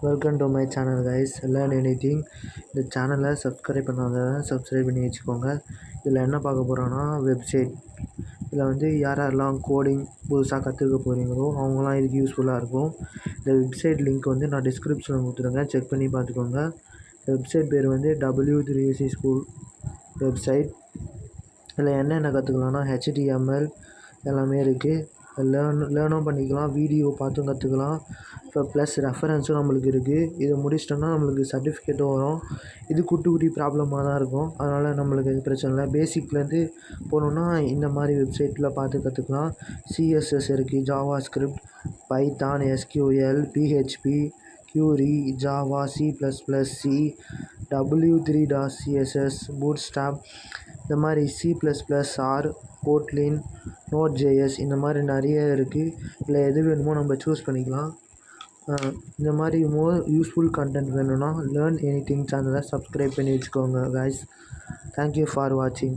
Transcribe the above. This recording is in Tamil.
Welcome to my channel guys. Learn anything. இந்த சேனலை சப்ஸ்கிரைப் பண்ணாத சப்ஸ்கிரைப் பண்ணி வச்சுக்கோங்க. இதில் என்ன பார்க்க போகிறோன்னா வெப்சைட். இதில் வந்து யாரெல்லாம் கோடிங் புதுசாக கற்றுக்க போகிறீங்களோ அவங்களாம் இதுக்கு யூஸ்ஃபுல்லாக இருக்கும். இந்த வெப்சைட் லிங்க் வந்து நான் டிஸ்கிரிப்ஷனில் கொடுத்துருங்க, செக் பண்ணி பார்த்துக்கோங்க. இந்த வெப்சைட் பேர் வந்து W3C ஸ்கூல் வெப்சைட். இதில் என்னென்ன கற்றுக்கலாம்னா HTML எல்லாமே இருக்குது. லேர்னும் பண்ணிக்கலாம், வீடியோ பார்த்தும் கற்றுக்கலாம். இப்போ ப்ளஸ் ரெஃபரன்ஸும் நம்மளுக்கு இருக்குது. இதை முடிச்சிட்டோம்னா நம்மளுக்கு சர்டிஃபிகேட்டும் வரும். இது குட்டி குட்டி ப்ராப்ளமாக தான் இருக்கும், அதனால் நம்மளுக்கு எது பிரச்சனை இல்லை. பேசிக்லேருந்து போகணுன்னா இந்த மாதிரி வெப்சைட்டில் பார்த்து கற்றுக்கலாம். CSS இருக்குது, Java script, Python, SQL, PHP, Query, Java, C++, C, W3.CSS, bootstrap, இந்த மாதிரி C++, R, கோட்லின், Node.js இந்த மாதிரி நிறைய இருக்குது. இல்லை எது வேணுமோ நம்ம சூஸ் பண்ணிக்கலாம். இந்த மாதிரி யூஸ்ஃபுல் கண்டென்ட் வேணும்னா லேர்ன் எனிதிங் சேனலை சப்ஸ்கிரைப் பண்ணி வச்சுக்கோங்க கைஸ். தேங்க்யூ ஃபார் வாட்சிங்.